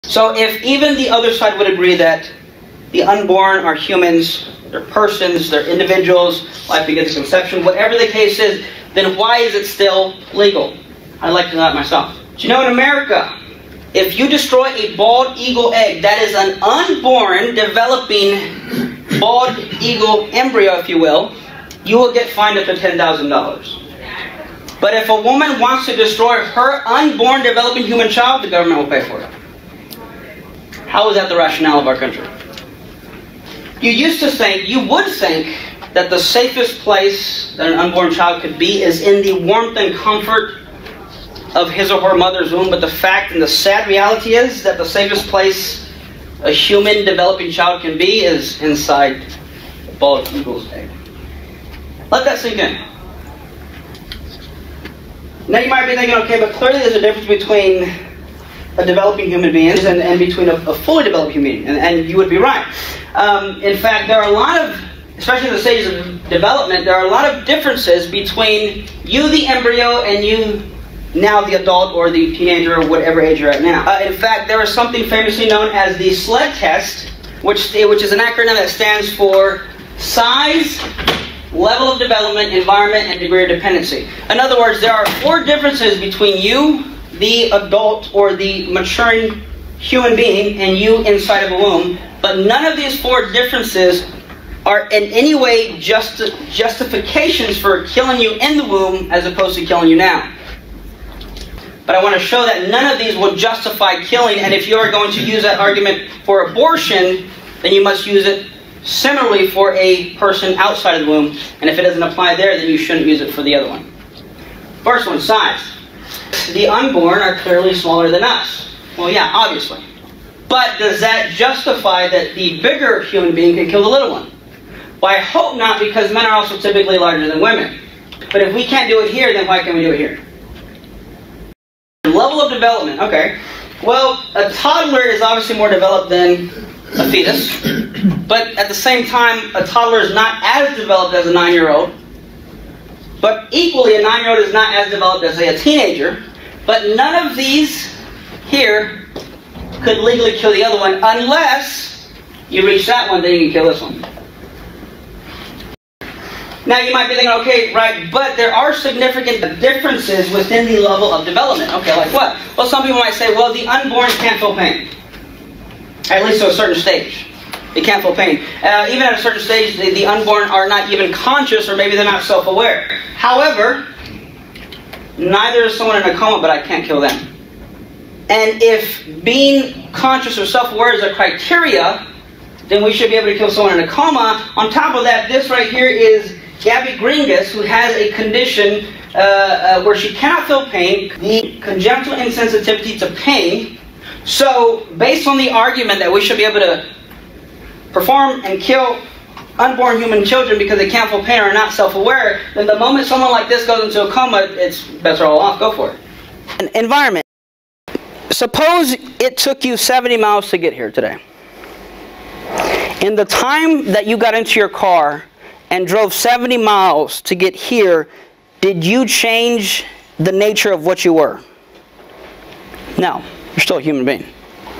So if even the other side would agree that the unborn are humans, they're persons, they're individuals, life begins at conception, whatever the case is, then why is it still legal? I'd like to know that myself. Do you know in America, if you destroy a bald eagle egg, that is an unborn, developing bald eagle embryo, if you will get fined up to $10,000. But if a woman wants to destroy her unborn, developing human child, the government will pay for it. How is that the rationale of our country? You would think that the safest place that an unborn child could be is in the warmth and comfort of his or her mother's womb, but the fact and the sad reality is that the safest place a human developing child can be is inside a bald eagle's egg. Let that sink in. Now you might be thinking, okay, but clearly there's a difference between a developing human being and between a fully developed human being, and you would be right. In fact, there are a lot of, especially in the stages of development, there are a lot of differences between you, the embryo, and you, now the adult or the teenager or whatever age you're at now. In fact, there is something famously known as the SLED test, which is an acronym that stands for size, level of development, environment, and degree of dependency. In other words, there are 4 differences between you, the adult or the maturing human being, and you inside of a womb, but none of these 4 differences are in any way justifications for killing you in the womb as opposed to killing you now. But I want to show that none of these will justify killing, and if you are going to use that argument for abortion, then you must use it similarly for a person outside of the womb, and if it doesn't apply there, then you shouldn't use it for the other one. First one, size. The unborn are clearly smaller than us. Well, yeah, obviously. But does that justify that the bigger human being can kill the little one? Well, I hope not, because men are also typically larger than women. But if we can't do it here, then why can't we do it here? Level of development, okay. Well, a toddler is obviously more developed than a fetus. But at the same time, a toddler is not as developed as a 9-year-old. But equally, a 9-year-old is not as developed as, say, a teenager. But none of these here could legally kill the other one unless you reach that one, then you can kill this one. Now you might be thinking, okay, right, but there are significant differences within the level of development. Okay, like what? Well, some people might say, well, the unborn can't feel pain. At least to a certain stage. They can't feel pain. Even at a certain stage, the unborn are not even conscious, or maybe they're not self-aware. However, neither is someone in a coma, but I can't kill them. And if being conscious or self-aware is a criteria, then we should be able to kill someone in a coma. On top of that, this right here is Gabby Gringus, who has a condition where she cannot feel pain, the congenital insensitivity to pain. So, based on the argument that we should be able to perform and kill unborn human children because they can't feel pain or are not self-aware, then the moment someone like this goes into a coma, it's better all off. Go for it. An environment. Suppose it took you 70 miles to get here today. In the time that you got into your car and drove 70 miles to get here, did you change the nature of what you were? No. You're still a human being.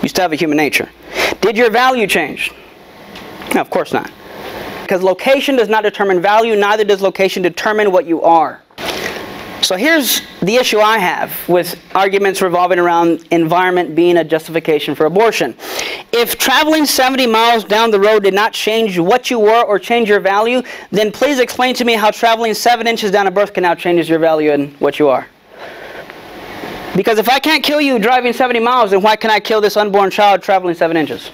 You still have a human nature. Did your value change? No, of course not. Because location does not determine value, neither does location determine what you are. So here's the issue I have with arguments revolving around environment being a justification for abortion. If traveling 70 miles down the road did not change what you were or change your value, then please explain to me how traveling 7 inches down a birth canal changes your value and what you are. Because if I can't kill you driving 70 miles, then why can I kill this unborn child traveling 7 inches?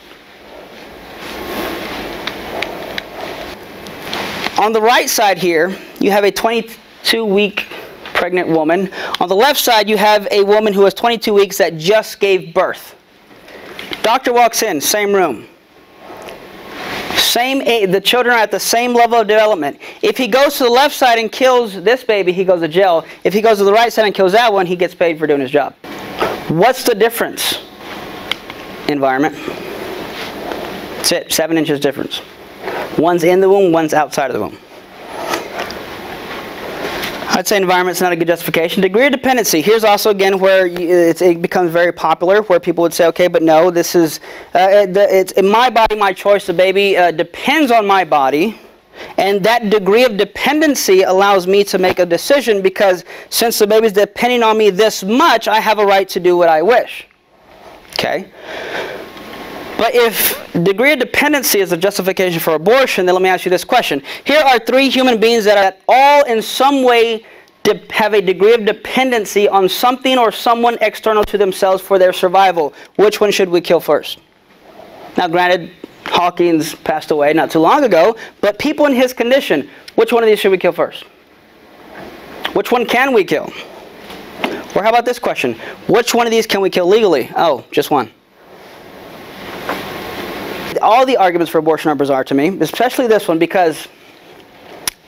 On the right side here, you have a 22-week pregnant woman. On the left side, you have a woman who is 22 weeks that just gave birth. Doctor walks in, same room. Same age, the children are at the same level of development. If he goes to the left side and kills this baby, he goes to jail. If he goes to the right side and kills that one, he gets paid for doing his job. What's the difference? Environment. That's it, 7 inches difference. One's in the womb, one's outside of the womb. I'd say environment's not a good justification. Degree of dependency. Here's also, again, where it becomes very popular, where people would say, okay, but no, this is, it's in my body, my choice. The baby depends on my body. And that degree of dependency allows me to make a decision because since the baby's depending on me this much, I have a right to do what I wish. Okay? But if degree of dependency is a justification for abortion, then let me ask you this question. Here are 3 human beings that are all in some way have a degree of dependency on something or someone external to themselves for their survival. Which one should we kill first? Now granted, Hawkins passed away not too long ago, but people in his condition, which one of these should we kill first? Which one can we kill? Or how about this question? Which one of these can we kill legally? Oh, just one. All the arguments for abortion are bizarre to me, especially this one, because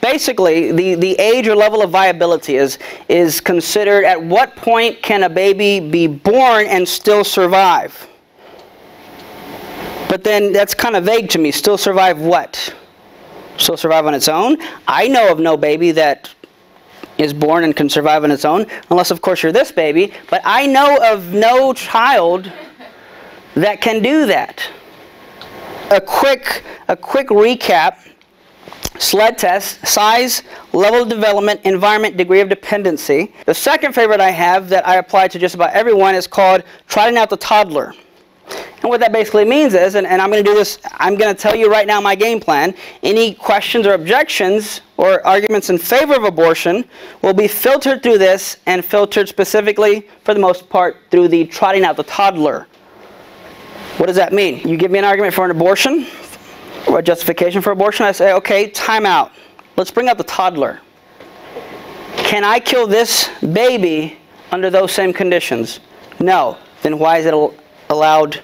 basically the age or level of viability is considered at what point can a baby be born and still survive. But then that's kind of vague to me. Still survive what? Still survive on its own? I know of no baby that is born and can survive on its own, unless of course you're this baby, but I know of no child that can do that. A quick recap: SLED test, size, level of development, environment, degree of dependency. The second favorite I have that I apply to just about everyone is called trotting out the toddler. And what that basically means is, and I'm going to do this, I'm going to tell you right now my game plan. Any questions or objections or arguments in favor of abortion will be filtered through this and filtered specifically, for the most part, through the trotting out the toddler. What does that mean? You give me an argument for an abortion, or a justification for abortion, I say, okay, time out. Let's bring out the toddler. Can I kill this baby under those same conditions? No. Then why is it allowed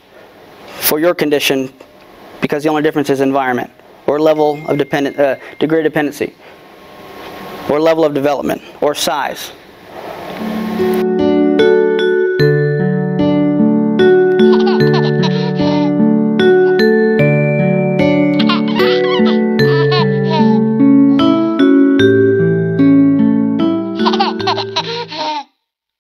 for your condition? Because the only difference is environment, or level of degree of dependency, or level of development, or size.